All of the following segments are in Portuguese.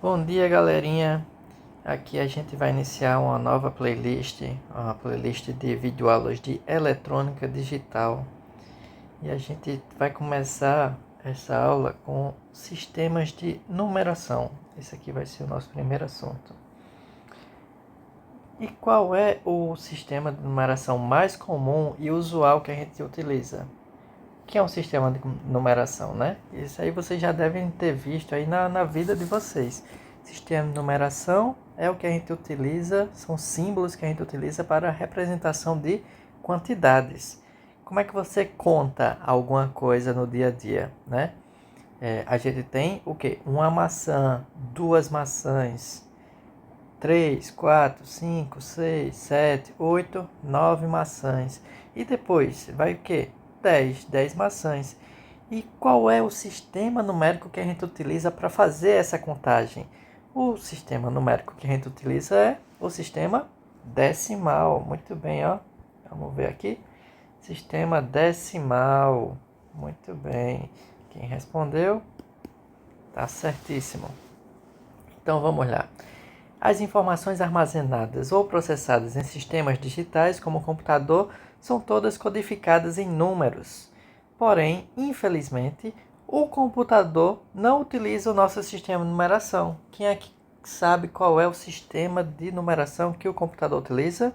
Bom dia, galerinha. Aqui a gente vai iniciar uma nova playlist, de videoaulas de eletrônica digital. E a gente vai começar essa aula com sistemas de numeração. Esse aqui vai ser o nosso primeiro assunto. E qual é o sistema de numeração mais comum e usual que a gente utiliza? Que é um sistema de numeração, né? Isso aí vocês já devem ter visto aí na vida de vocês. Sistema de numeração é o que a gente utiliza, são símbolos que a gente utiliza para a representação de quantidades. Como é que você conta alguma coisa no dia a dia, né? A gente tem o quê? Uma maçã, duas maçãs, 3, 4, 5, 6, 7, 8, 9 maçãs. E depois vai o quê? 10 maçãs. E qual é o sistema numérico que a gente utiliza para fazer essa contagem? O sistema numérico que a gente utiliza é o sistema decimal. Muito bem, ó. Vamos ver aqui. Sistema decimal. Muito bem. Quem respondeu? Tá certíssimo. Então vamos lá. As informações armazenadas ou processadas em sistemas digitais, como o computador, são todas codificadas em números. Porém, infelizmente, o computador não utiliza o nosso sistema de numeração. Quem é que sabe qual é o sistema de numeração que o computador utiliza?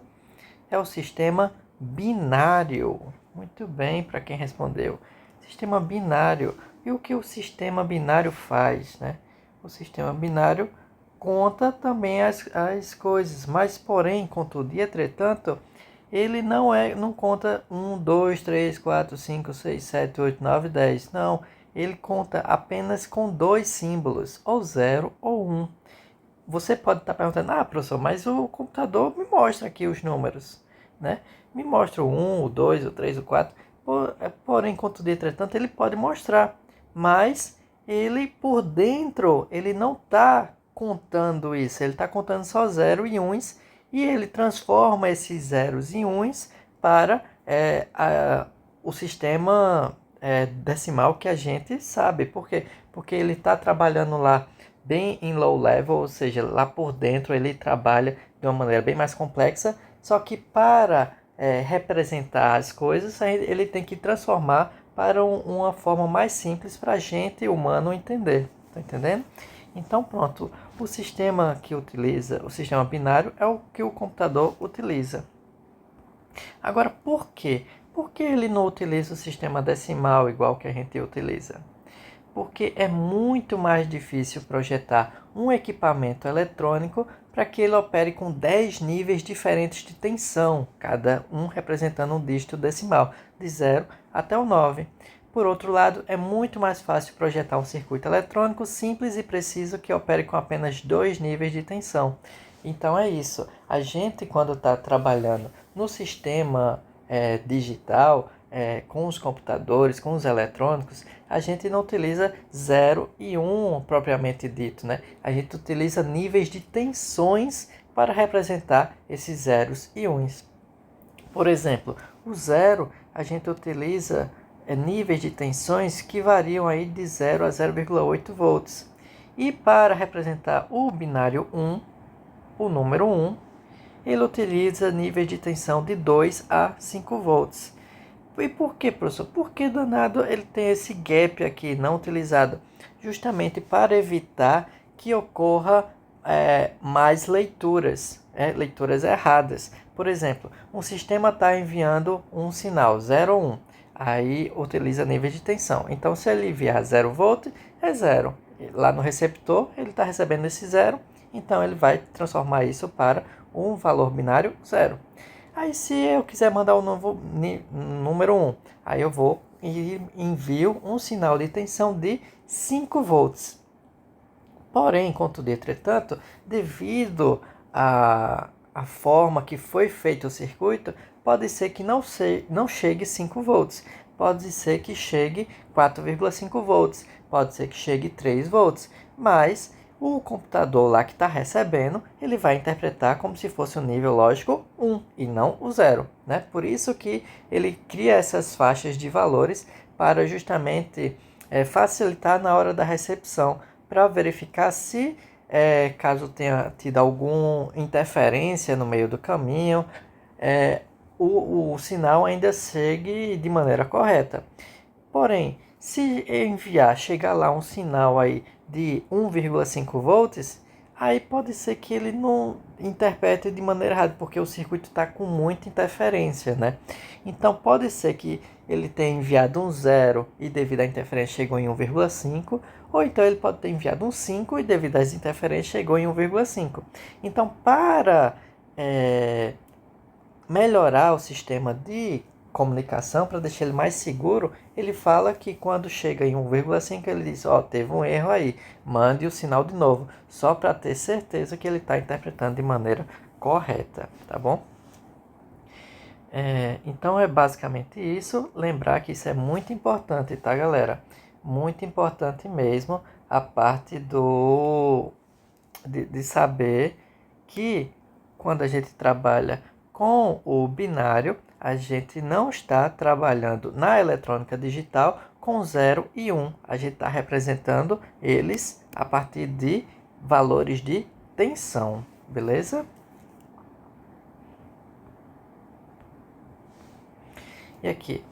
É o sistema binário. Muito bem, para quem respondeu. Sistema binário. E o que o sistema binário faz, né? O sistema binário conta também as coisas, mas porém, contudo e entretanto, ele não conta 1, 2, 3, 4, 5, 6, 7, 8, 9, 10. Não, ele conta apenas com dois símbolos, ou 0 ou 1. Você pode estar perguntando, professor, mas o computador me mostra aqui os números, né? Me mostra o 1, o 2, o 3, o 4. Porém, contudo e entretanto, ele pode mostrar, mas ele por dentro, ele não está contando isso, ele está contando só 0 e 1 e ele transforma esses zeros e 1 para o sistema decimal que a gente sabe. Por quê? Porque ele está trabalhando lá bem em low level, ou seja, lá por dentro ele trabalha de uma maneira bem mais complexa, só que para representar as coisas, ele tem que transformar para uma forma mais simples para a gente humano entender. Tá entendendo? Então pronto, o sistema que utiliza, o sistema binário é o que o computador utiliza. Agora, por quê? Por que ele não utiliza o sistema decimal igual que a gente utiliza? Porque é muito mais difícil projetar um equipamento eletrônico para que ele opere com 10 níveis diferentes de tensão, cada um representando um dígito decimal, de 0 até o 9. Por outro lado, é muito mais fácil projetar um circuito eletrônico simples e preciso que opere com apenas 2 níveis de tensão. Então é isso. A gente, quando está trabalhando no sistema digital, com os computadores, com os eletrônicos, a gente não utiliza 0 e 1 propriamente dito, né? A gente utiliza níveis de tensões para representar esses zeros e uns. Por exemplo, o 0 a gente utiliza níveis de tensões que variam aí de 0 a 0,8 volts. E para representar o binário 1, o número 1, ele utiliza níveis de tensão de 2 a 5 volts. E por que, professor? Por que danado ele tem esse gap aqui não utilizado? Justamente para evitar que ocorra mais leituras, leituras erradas. Por exemplo, um sistema está enviando um sinal 0 ou 1, aí utiliza níveis de tensão. Então, se ele enviar 0 volt, é 0. Lá no receptor, ele está recebendo esse 0, então ele vai transformar isso para um valor binário 0. Aí se eu quiser mandar o novo número 1, aí eu vou e envio um sinal de tensão de 5 volts. Porém, contudo e entretanto, devido à forma que foi feito o circuito, pode ser que não chegue 5 volts. Pode ser que chegue 4,5 volts. Pode ser que chegue 3 volts. Mas o computador lá que está recebendo, ele vai interpretar como se fosse o nível lógico 1 e não o 0, né? Por isso que ele cria essas faixas de valores para justamente facilitar na hora da recepção, para verificar se caso tenha tido alguma interferência no meio do caminho, o sinal ainda segue de maneira correta. Porém, se chegar lá um sinal aí de 1,5 volts, aí pode ser que ele não interprete de maneira errada, porque o circuito está com muita interferência, né? Então pode ser que ele tenha enviado um 0 e devido à interferência chegou em 1,5, ou então ele pode ter enviado um 5 e devido às interferências chegou em 1,5. Então, para melhorar o sistema de comunicação, para deixar ele mais seguro, ele fala que quando chega em 1,5 ele diz, teve um erro aí, mande o sinal de novo, só para ter certeza que ele está interpretando de maneira correta, tá bom? Então é basicamente isso, lembrar que isso é muito importante, tá, galera? Muito importante mesmo a parte de saber que quando a gente trabalha com o binário, a gente não está trabalhando na eletrônica digital com 0 e 1. A gente está representando eles a partir de valores de tensão, beleza? E aqui,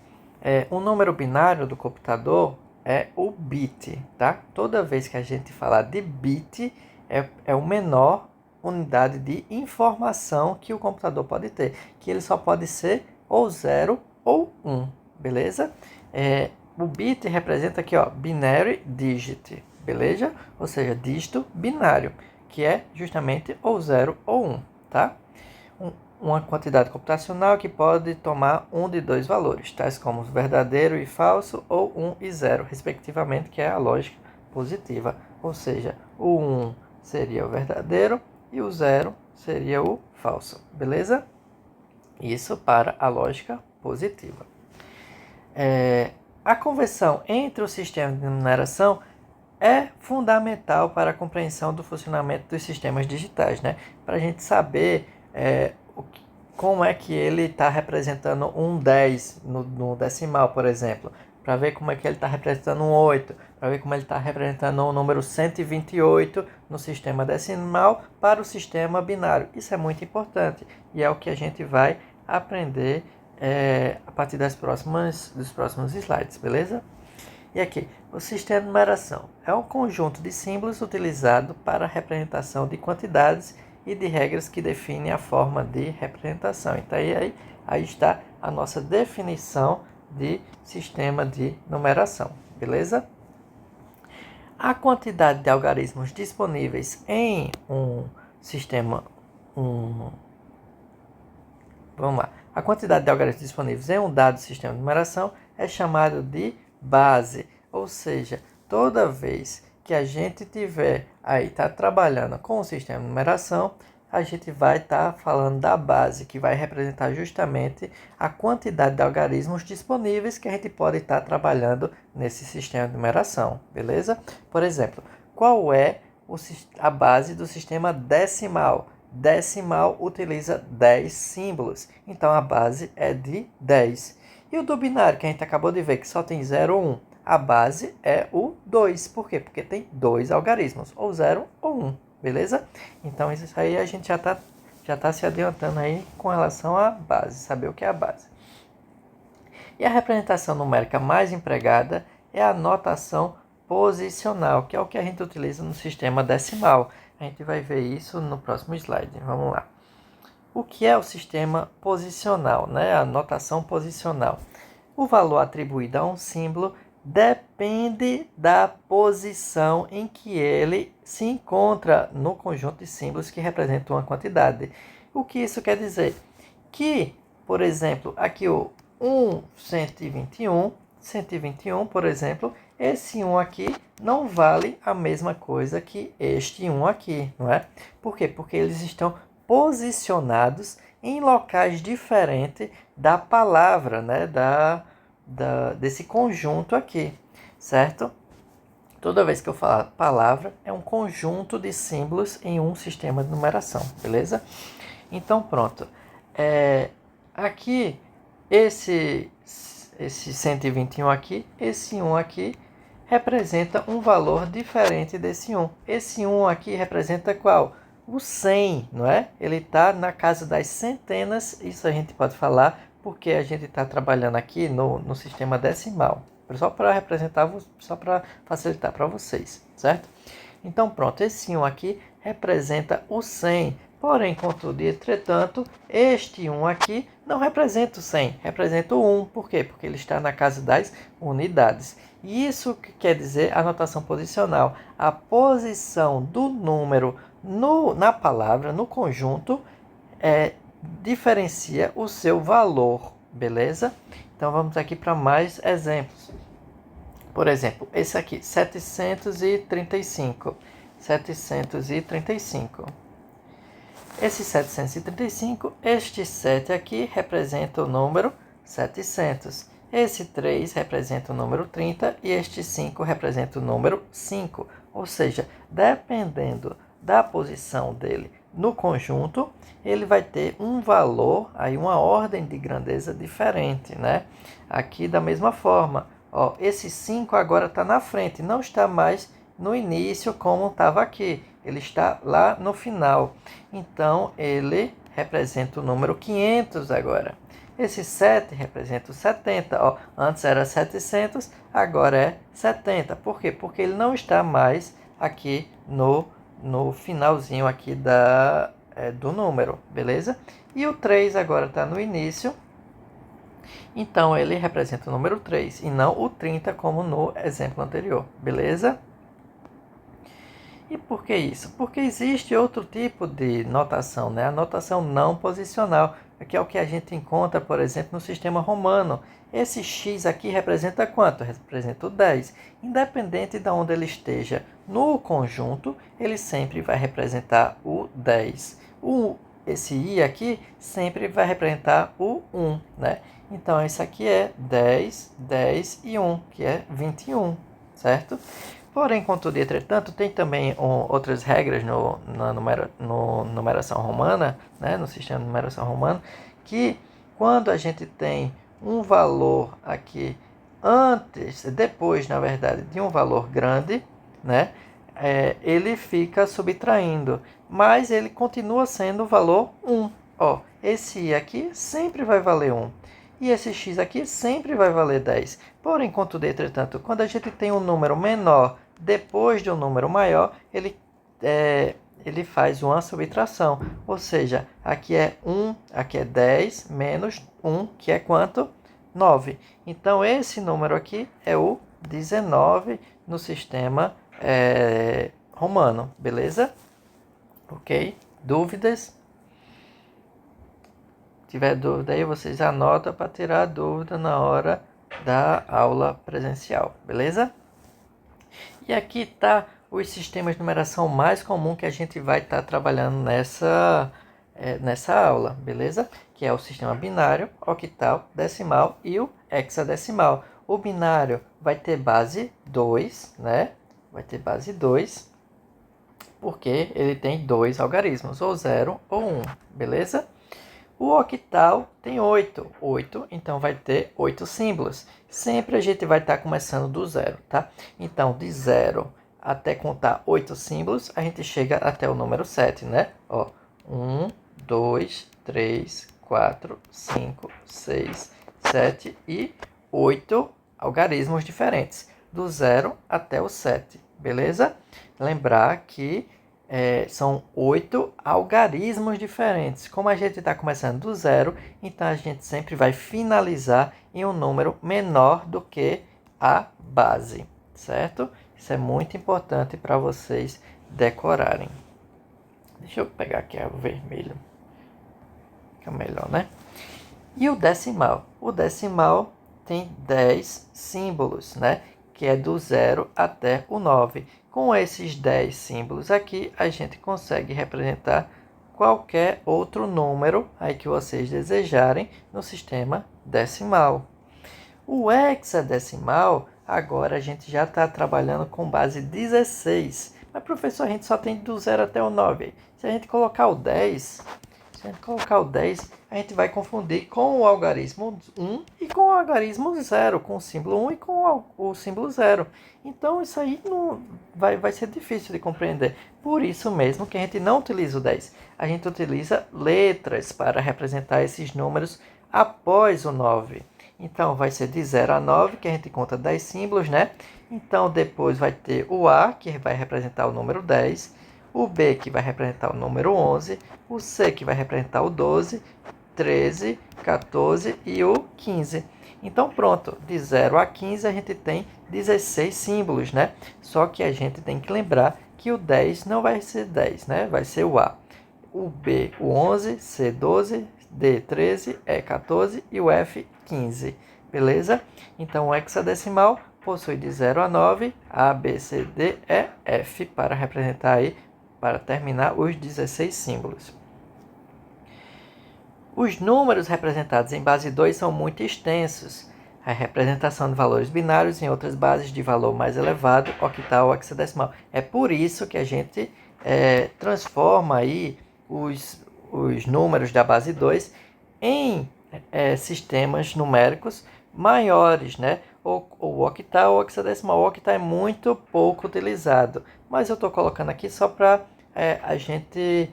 o número binário do computador é o bit, tá? Toda vez que a gente falar de bit, é o menor unidade de informação que o computador pode ter, que ele só pode ser ou 0 ou 1, beleza? O bit representa aqui, binary digit, beleza? Ou seja, dígito binário, que é justamente ou 0 ou 1, tá? Uma quantidade computacional que pode tomar um de dois valores, tais como verdadeiro e falso ou 1 e 0, respectivamente, que é a lógica positiva. Ou seja, o 1 seria o verdadeiro e o 0 seria o falso, beleza? Isso para a lógica positiva. A conversão entre o sistema de numeração é fundamental para a compreensão do funcionamento dos sistemas digitais, né? Para a gente saber como é que ele está representando um 10 no decimal, por exemplo. Para ver como é que ele está representando um 8. Para ver como ele está representando o número 128 no sistema decimal para o sistema binário. Isso é muito importante e é o que a gente vai aprender a partir dos próximos slides, beleza? E aqui, o sistema de numeração é um conjunto de símbolos utilizado para a representação de quantidades e de regras que definem a forma de representação. Então aí está a nossa definição de sistema de numeração, beleza? A quantidade de algarismos disponíveis em um sistema... Vamos lá. A quantidade de algarismos disponíveis em um dado sistema de numeração é chamado de base, ou seja, toda vez que a gente tiver tá trabalhando com o sistema de numeração, a gente vai estar falando da base, que vai representar justamente a quantidade de algarismos disponíveis que a gente pode estar trabalhando nesse sistema de numeração, beleza? Por exemplo, qual é a base do sistema decimal? Decimal utiliza 10 símbolos, então a base é de 10. E o do binário, que a gente acabou de ver que só tem 0 ou 1, a base é o 2. Por quê? Porque tem dois algarismos, ou 0 ou 1, beleza? Então isso aí a gente já tá se adiantando aí com relação à base, saber o que é a base. E a representação numérica mais empregada é a notação posicional, que é o que a gente utiliza no sistema decimal. A gente vai ver isso no próximo slide. Vamos lá. O que é o sistema posicional, né? A notação posicional. O valor atribuído a um símbolo depende da posição em que ele se encontra no conjunto de símbolos que representam uma quantidade. O que isso quer dizer? Que, por exemplo, aqui o 121, por exemplo, esse 1 aqui não vale a mesma coisa que este 1 aqui, não é? Por quê? Porque eles estão posicionados em locais diferentes da palavra, né? Desse conjunto aqui, certo? Toda vez que eu falar palavra, é um conjunto de símbolos em um sistema de numeração, beleza? Então, pronto. Aqui, esse 121 aqui, esse 1 aqui, representa um valor diferente desse 1. Esse 1 aqui representa qual? O 100, não é? Ele está na casa das centenas, isso a gente pode falar porque a gente está trabalhando aqui no sistema decimal. Só para representar, só para facilitar para vocês, certo? Então pronto, esse 1 aqui representa o 100. Porém, contudo e entretanto, este 1 aqui não representa o 100, representa o 1. Por quê? Porque ele está na casa das unidades. E isso que quer dizer a notação posicional. A posição do número na palavra, no conjunto, diferencia o seu valor, beleza? Então vamos aqui para mais exemplos. Por exemplo, esse aqui, 735. 735. Esse 735, este 7 aqui representa o número 700. Esse 3 representa o número 30 e este 5 representa o número 5. Ou seja, dependendo da posição dele no conjunto, ele vai ter um valor, aí uma ordem de grandeza diferente, né? Aqui da mesma forma, ó, esse 5 agora está na frente, não está mais no início como estava aqui. Ele está lá no final. Então, ele representa o número 500 agora. Esse 7 representa o 70. Ó, antes era 700, agora é 70. Por quê? Porque ele não está mais aqui no finalzinho aqui do número, beleza? E o 3 agora está no início. Então, ele representa o número 3 e não o 30 como no exemplo anterior, beleza? E por que isso? Porque existe outro tipo de notação, né? A notação não posicional, que é o que a gente encontra, por exemplo, no sistema romano. Esse x aqui representa quanto? Representa o 10. Independente de onde ele esteja no conjunto, ele sempre vai representar o 10. Esse i aqui sempre vai representar o 1, né? Então, isso aqui é 10, 10 e 1, que é 21, certo? Porém, contudo e entretanto, tem também outras regras na numeração romana, né, no sistema de numeração romana, que quando a gente tem um valor aqui depois, na verdade, de um valor grande, né, ele fica subtraindo, mas ele continua sendo o valor 1. Ó, esse i aqui sempre vai valer 1. E esse x aqui sempre vai valer 10. Porém, contudo e entretanto, quando a gente tem um número menor depois de um número maior, ele faz uma subtração. Ou seja, aqui é 1, aqui é 10, menos 1, que é quanto? 9. Então, esse número aqui é o 19 no sistema romano, beleza? Ok? Dúvidas? Se tiver dúvida aí, vocês anotam para tirar a dúvida na hora da aula presencial, beleza? E aqui está os sistemas de numeração mais comum que a gente vai estar trabalhando nessa aula, beleza? Que é o sistema binário, octal, decimal e o hexadecimal. O binário vai ter base 2, né? Vai ter base 2, porque ele tem dois algarismos, ou 0 ou 1, beleza? O octal tem 8, então vai ter 8 símbolos. Sempre a gente vai estar começando do zero, tá? Então, de 0 até contar 8 símbolos, a gente chega até o número 7, né? Ó, 1, 2, 3, 4, 5, 6, 7 e 8 algarismos diferentes, do 0 até o 7, beleza? Lembrar que são 8 algarismos diferentes. Como a gente está começando do zero, então a gente sempre vai finalizar em um número menor do que a base, certo? Isso é muito importante para vocês decorarem. Deixa eu pegar aqui o vermelho, que é melhor, né? E o decimal? O decimal tem 10 símbolos, né? Que é do 0 até o 9. Com esses 10 símbolos aqui, a gente consegue representar qualquer outro número aí que vocês desejarem no sistema decimal. O hexadecimal, agora a gente já está trabalhando com base 16. Mas, professor, a gente só tem do 0 até o 9. Se a gente colocar o 10, se Se a gente colocar o 10, a gente vai confundir com o algarismo 1 e com o algarismo 0, com o símbolo 1 e com o símbolo 0. Então isso aí não vai ser difícil de compreender. Por isso mesmo que a gente não utiliza o 10. A gente utiliza letras para representar esses números após o 9. Então vai ser de 0 a 9, que a gente conta 10 símbolos, né? Então depois vai ter o A, que vai representar o número 10, o B, que vai representar o número 11, o C, que vai representar o 12, 13, 14 e o 15. Então pronto, de 0 a 15 a gente tem 16 símbolos, né? Só que a gente tem que lembrar que o 10 não vai ser 10, né? Vai ser o A, o B, o 11, C, 12, D, 13, E, 14 e o F, 15. Beleza? Então o hexadecimal possui de 0 a 9, A, B, C, D, E, F, para representar aí, para terminar os 16 símbolos. Os números representados em base 2 são muito extensos. A representação de valores binários em outras bases de valor mais elevado, octal ou hexadecimal. É por isso que a gente transforma aí os números da base 2 em sistemas numéricos maiores, né? O octal ou hexadecimal. O octal é muito pouco utilizado, mas eu estou colocando aqui só para a gente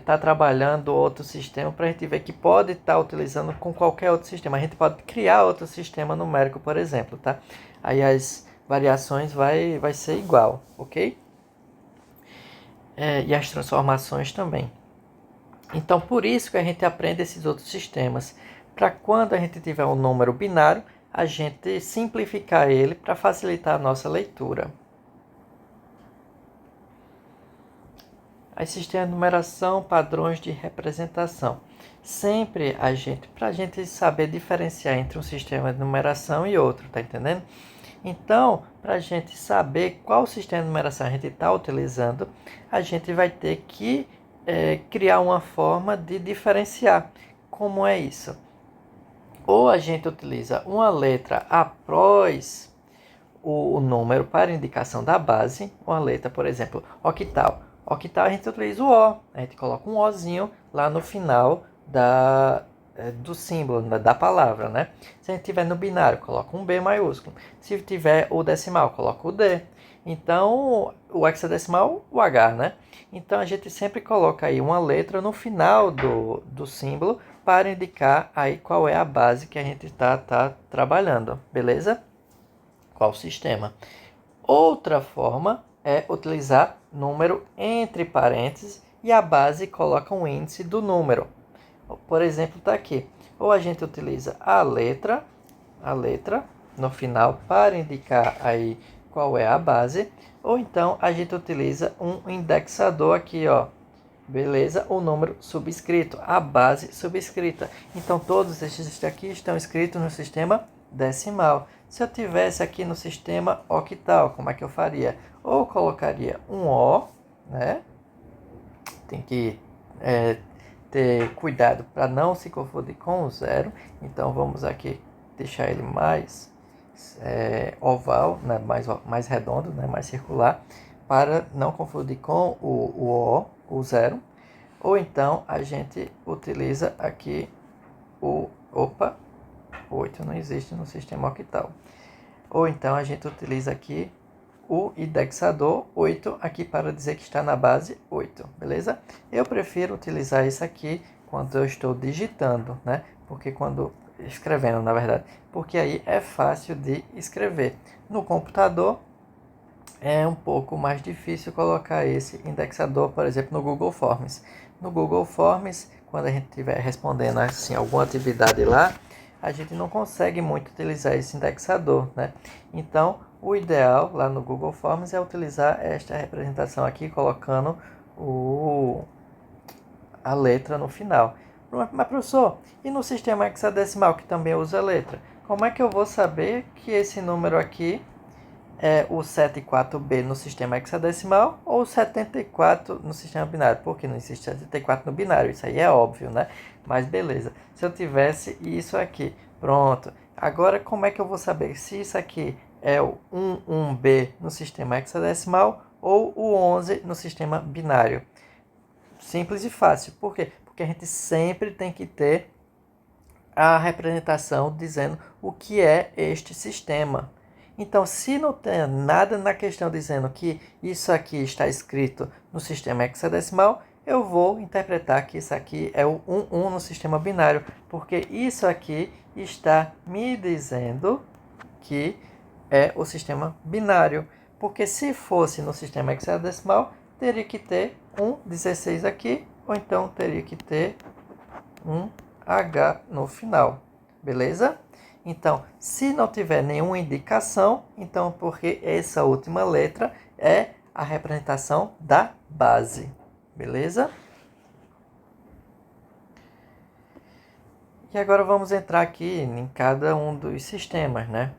tá trabalhando outro sistema para a gente ver que pode estar utilizando com qualquer outro sistema. A gente pode criar outro sistema numérico, por exemplo, tá? Aí as variações vai ser igual, ok? E as transformações também. Então, por isso que a gente aprende esses outros sistemas, para quando a gente tiver um número binário, a gente simplificar ele para facilitar a nossa leitura. Aí sistema de numeração, padrões de representação. Sempre para a gente saber diferenciar entre um sistema de numeração e outro, tá entendendo? Então, para a gente saber qual sistema de numeração a gente está utilizando, a gente vai ter que criar uma forma de diferenciar. Como é isso? Ou a gente utiliza uma letra após o número para indicação da base, uma letra, por exemplo, octal. Octal a gente utiliza o O, a gente coloca um Ozinho lá no final do símbolo, da palavra, né? Se a gente tiver no binário, coloca um B maiúsculo. Se tiver o decimal, coloca o D. Então, o hexadecimal, o H, né? Então, a gente sempre coloca aí uma letra no final do símbolo para indicar aí qual é a base que a gente está trabalhando, beleza? Qual sistema. Outra forma é utilizar número entre parênteses e a base coloca um índice do número. Por exemplo, está aqui. Ou a gente utiliza a letra no final para indicar aí qual é a base, ou então a gente utiliza um indexador aqui, ó. Beleza? O número subscrito, a base subscrita. Então todos estes aqui estão escritos no sistema decimal. Se eu tivesse aqui no sistema octal, como é que eu faria? Ou colocaria um O, né? Tem que ter cuidado para não se confundir com o 0. Então vamos aqui deixar ele mais oval, né? mais redondo, né? Mais circular, para não confundir com o 0. Ou então a gente utiliza aqui o 8 não existe no sistema octal. Ou então a gente utiliza aqui o indexador 8 aqui para dizer que está na base 8, beleza? Eu prefiro utilizar isso aqui quando eu estou digitando, né? Porque escrevendo, na verdade, porque aí é fácil de escrever. No computador é um pouco mais difícil colocar esse indexador, por exemplo, no Google Forms. No Google Forms, quando a gente estiver respondendo assim alguma atividade lá, a gente não consegue muito utilizar esse indexador, né? Então, o ideal lá no Google Forms é utilizar esta representação aqui, colocando a letra no final. Mas, professor, e no sistema hexadecimal, que também usa letra? Como é que eu vou saber que esse número aqui é o 74B no sistema hexadecimal ou 74 no sistema binário? Porque não existe 74 no binário, isso aí é óbvio, né? Mas beleza, se eu tivesse isso aqui, pronto. Agora, como é que eu vou saber se isso aqui é o 11B no sistema hexadecimal ou o 11 no sistema binário? Simples e fácil. Por quê? Porque a gente sempre tem que ter a representação dizendo o que é este sistema. Então, se não tem nada na questão dizendo que isso aqui está escrito no sistema hexadecimal, eu vou interpretar que isso aqui é o 1 no sistema binário, porque isso aqui está me dizendo que é o sistema binário. Porque se fosse no sistema hexadecimal, teria que ter um 16 aqui, ou então teria que ter um H no final, beleza? Então, se não tiver nenhuma indicação, então porque essa última letra é a representação da base, beleza? E agora vamos entrar aqui em cada um dos sistemas, né?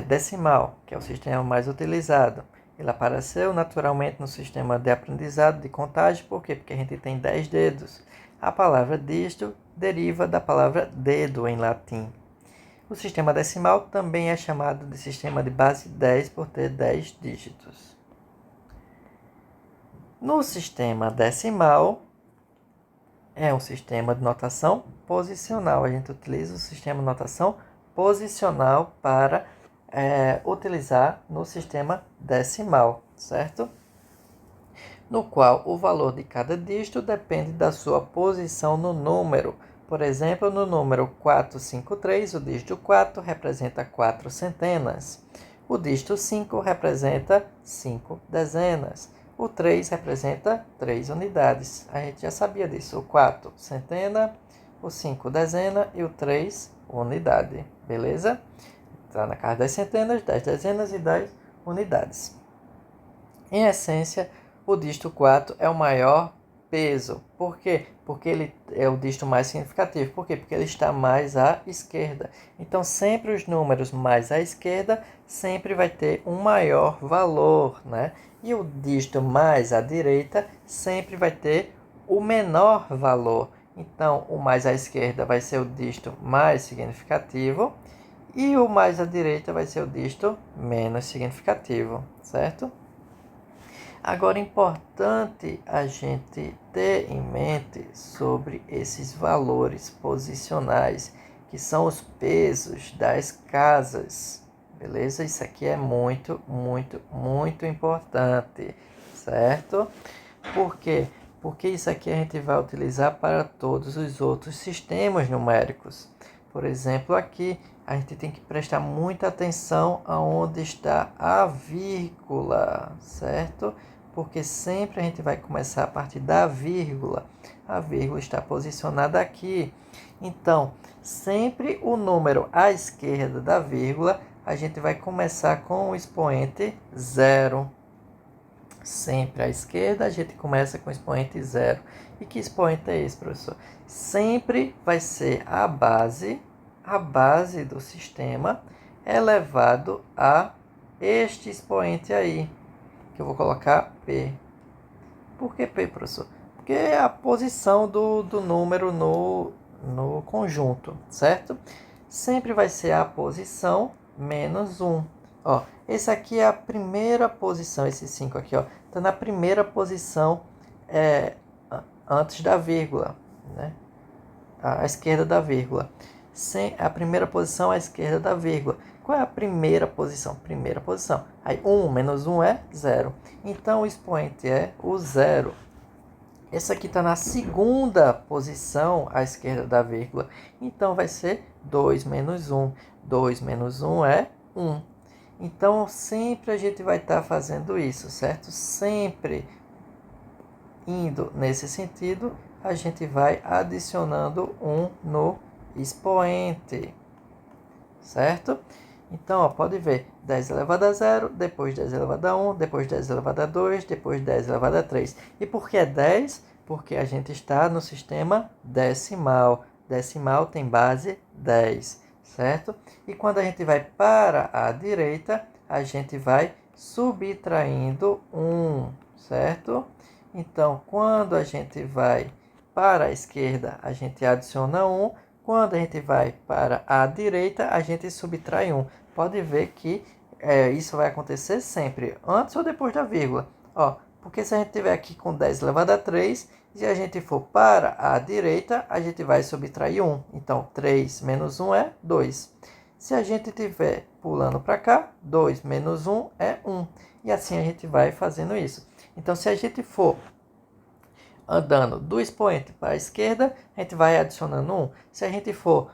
Decimal, que é o sistema mais utilizado. Ele apareceu naturalmente no sistema de aprendizado de contagem, por quê? Porque a gente tem 10 dedos. A palavra dígito deriva da palavra dedo em latim. O sistema decimal também é chamado de sistema de base 10 por ter 10 dígitos. No sistema decimal, é um sistema de notação posicional. A gente utiliza o sistema de notação posicional para utilizar no sistema decimal, certo? No qual o valor de cada dígito depende da sua posição no número. Por exemplo, no número 453, o dígito 4 representa 4 centenas. O dígito 5 representa 5 dezenas. O 3 representa 3 unidades. A gente já sabia disso. O 4, centena, o 5, dezena e o 3, unidade. Beleza? Está na casa das centenas, 10 dezenas e 10 unidades. Em essência, o dígito 4 é o maior peso. Por quê? Porque ele é o dígito mais significativo. Por quê? Porque ele está mais à esquerda. Então, sempre os números mais à esquerda sempre vai ter um maior valor, né? E o dígito mais à direita sempre vai ter o menor valor. Então, o mais à esquerda vai ser o dígito mais significativo e o mais à direita vai ser o dígito menos significativo, certo? Agora, é importante a gente ter em mente sobre esses valores posicionais, que são os pesos das casas, beleza? Isso aqui é muito, muito, muito importante, certo? Por quê? Porque isso aqui a gente vai utilizar para todos os outros sistemas numéricos. Por exemplo, aqui a gente tem que prestar muita atenção aonde está a vírgula, certo? Porque sempre a gente vai começar a partir da vírgula. A vírgula está posicionada aqui. Então, sempre o número à esquerda da vírgula, a gente vai começar com o expoente 0. Sempre à esquerda, a gente começa com o expoente 0. E que expoente é esse, professor? Sempre vai ser a base do sistema elevado a este expoente aí, que eu vou colocar P. Por que P, professor? Porque é a posição do número no conjunto, certo? Sempre vai ser a posição menos 1. Ó, esse aqui é a primeira posição, esse 5 aqui, ó, está na primeira posição antes da vírgula, né? À esquerda da vírgula. A primeira posição à esquerda da vírgula. Qual é a primeira posição? Primeira posição. Aí 1 menos 1 é 0. Então o expoente é o 0. Esse aqui está na segunda posição à esquerda da vírgula. Então vai ser 2 menos 1. 2 menos 1 é 1. Então sempre a gente vai estar fazendo isso, certo? Sempre indo nesse sentido, a gente vai adicionando 1 no expoente, certo? Então, ó, pode ver, 10 elevado a 0, depois 10 elevado a 1, depois 10 elevado a 2, depois 10 elevado a 3. E por que é 10? Porque a gente está no sistema decimal. Decimal tem base 10, certo? E quando a gente vai para a direita, a gente vai subtraindo 1, certo? Então, quando a gente vai para a esquerda, a gente adiciona 1. Quando a gente vai para a direita, a gente subtrai 1. Pode ver que isso vai acontecer sempre, antes ou depois da vírgula. Ó, Porque se a gente estiver aqui com 10 elevado a 3, se a gente for para a direita, a gente vai subtrair 1. Então, 3 menos 1 é 2. Se a gente estiver pulando para cá, 2 menos 1 é 1. E assim a gente vai fazendo isso. Então, se a gente for andando do expoente para a esquerda, a gente vai adicionando 1. Se a gente for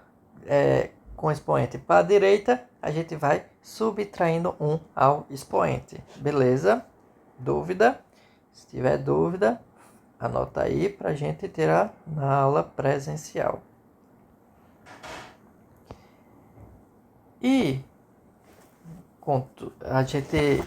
com o expoente para a direita, a gente vai subtraindo 1 ao expoente. Beleza? Dúvida? Se tiver dúvida, anota aí para a gente tirar na aula presencial. E a gente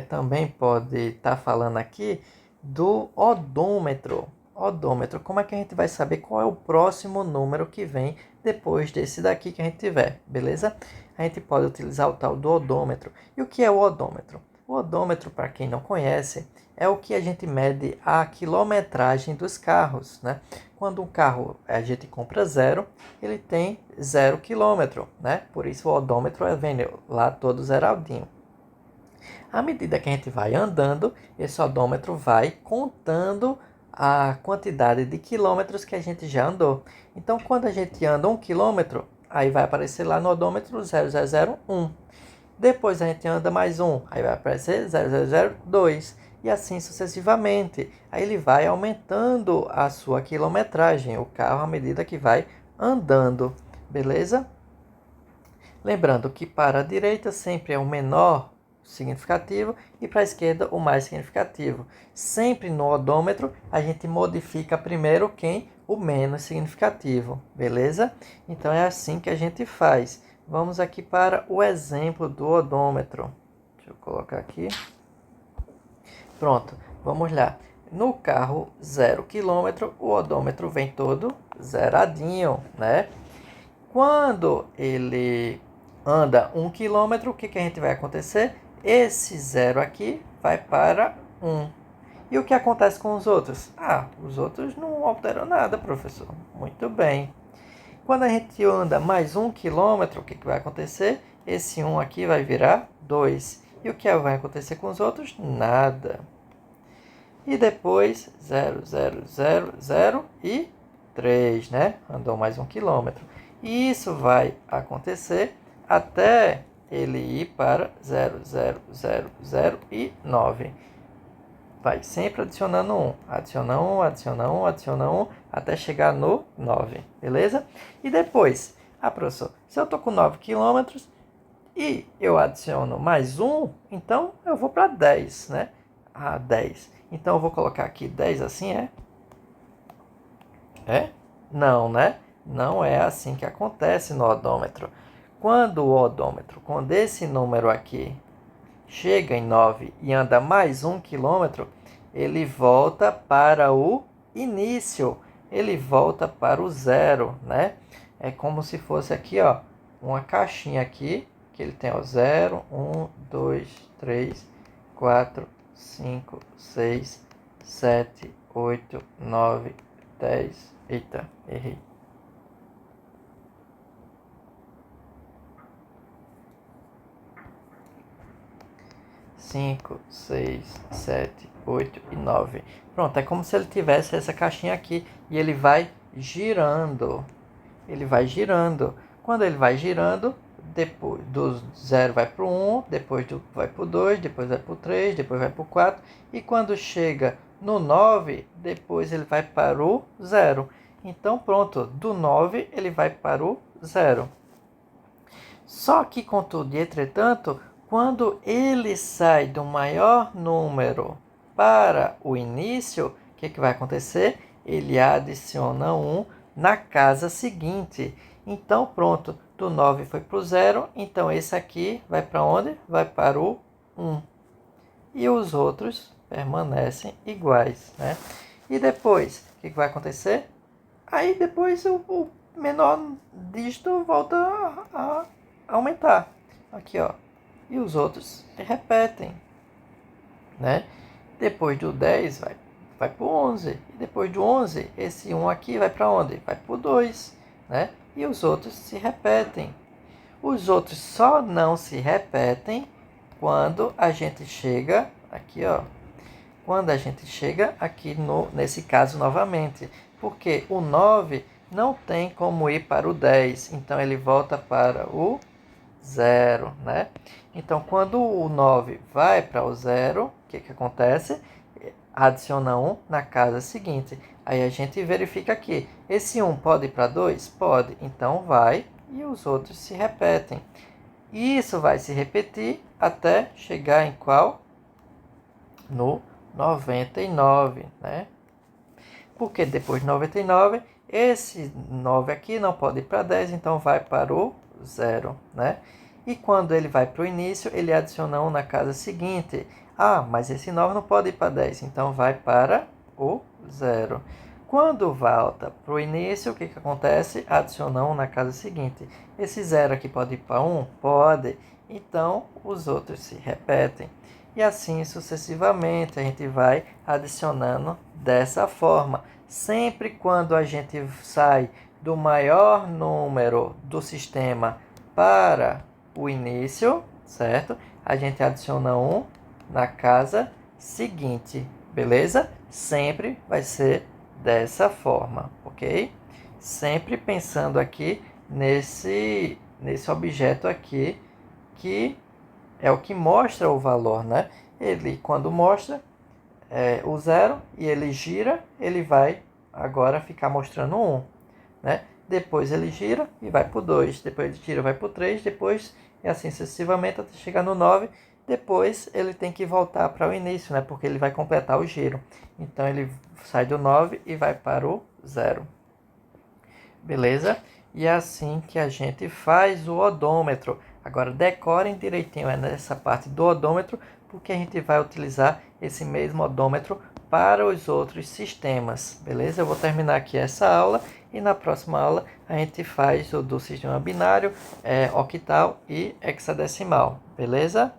também pode estar falando aqui do odômetro. Odômetro, como é que a gente vai saber qual é o próximo número que vem depois desse daqui que a gente tiver, beleza? A gente pode utilizar o tal do odômetro. E o que é o odômetro? O odômetro, para quem não conhece, é o que a gente mede a quilometragem dos carros, né? Quando um carro a gente compra zero, ele tem 0 quilômetro, né? Por isso o odômetro vem lá todo zeradinho. À medida que a gente vai andando, esse odômetro vai contando a quantidade de quilômetros que a gente já andou. Então, quando a gente anda 1 quilômetro, aí vai aparecer lá no odômetro 0001. Depois a gente anda mais um, aí vai aparecer 0002. E assim sucessivamente. Aí ele vai aumentando a sua quilometragem, o carro, à medida que vai andando. Beleza? Lembrando que para a direita sempre é o menor significativo e para a esquerda o mais significativo. Sempre no odômetro a gente modifica primeiro quem? O menos significativo, beleza? Então é assim que a gente faz. Vamos aqui para o exemplo do odômetro. Deixa eu colocar aqui. Pronto, vamos lá. No carro 0 km, o odômetro vem todo zeradinho, né? Quando ele anda 1 km, o que a gente vai acontecer? Esse 0 aqui vai para 1. E o que acontece com os outros? Os outros não alteram nada, professor. Muito bem. Quando a gente anda mais 1 km, o que vai acontecer? Esse 1 aqui vai virar 2. E o que vai acontecer com os outros? Nada. E depois 0, 0, 0, 0 e 3, né? Andou mais 1 km. E isso vai acontecer até ele ir para 0, 0, 0, 0 e 9. Vai sempre adicionando 1. Adiciona 1, adiciona 1, adiciona 1, até chegar no 9. Beleza? E depois, professor, se eu estou com 9 km e eu adiciono mais 1, então eu vou para 10, né? 10. Então eu vou colocar aqui 10 assim, é? É? Não, né? Não é assim que acontece no odômetro. Quando esse número aqui chega em 9 e anda mais 1 km, ele volta para o início. Ele volta para o 0, né? É como se fosse aqui, ó, uma caixinha aqui, que ele tem o 0, 1, 2, 3, 4, 5, 6, 7, 8, 9, 10. Eita, errei. 5, 6, 7, 8 e 9. Pronto, é como se ele tivesse essa caixinha aqui e ele vai girando. Ele vai girando. Quando ele vai girando, depois do 0 vai para o 1, depois vai para o 2, depois vai para o 3, depois vai para o 4. E quando chega no 9, depois ele vai para o 0. Então pronto, do 9 ele vai para o 0. Só que, contudo e entretanto, quando ele sai do maior número para o início, o que vai acontecer? Ele adiciona 1 na casa seguinte. Então, pronto, do 9 foi para o 0, então esse aqui vai para onde? Vai para o 1. E os outros permanecem iguais, né? E depois, o que vai acontecer? Aí depois o menor dígito volta a aumentar. Aqui, ó. E os outros se repetem, né? Depois do 10 vai para o 11. E depois do 11, esse 1 aqui vai para onde? Vai para o 2, né? E os outros se repetem. Os outros só não se repetem quando a gente chega aqui, ó, quando a gente chega aqui nesse caso novamente, porque o 9 não tem como ir para o 10, então ele volta para o 0, né? Então, quando o 9 vai para o 0, o que acontece? Adiciona 1 na casa seguinte. Aí a gente verifica aqui. Esse 1 pode ir para 2? Pode. Então, vai e os outros se repetem. E isso vai se repetir até chegar em qual? No 99, né? Porque depois de 99, esse 9 aqui não pode ir para 10, então vai para o 0, né? E quando ele vai para o início, ele adiciona 1 na casa seguinte. Ah, mas esse 9 não pode ir para 10, então vai para o 0. Quando volta para o início, o que acontece? Adiciona 1 na casa seguinte. Esse 0 aqui pode ir para 1? Pode. Então, os outros se repetem. E assim sucessivamente a gente vai adicionando dessa forma. Sempre quando a gente sai do maior número do sistema para o início, certo? A gente adiciona 1 na casa seguinte, beleza? Sempre vai ser dessa forma, ok? Sempre pensando aqui nesse objeto aqui, que é o que mostra o valor, né? Ele, quando mostra o 0 e ele gira, ele vai agora ficar mostrando 1, né? Depois ele gira e vai para o 2, depois ele gira e vai para o 3, depois e assim sucessivamente até chegar no 9. Depois ele tem que voltar para o início, né? Porque ele vai completar o giro. Então ele sai do 9 e vai para o 0. Beleza? E é assim que a gente faz o odômetro. Agora decorem direitinho nessa parte do odômetro, porque a gente vai utilizar esse mesmo odômetro para os outros sistemas. Beleza? Eu vou terminar aqui essa aula e na próxima aula a gente faz o do sistema binário, octal e hexadecimal. Beleza?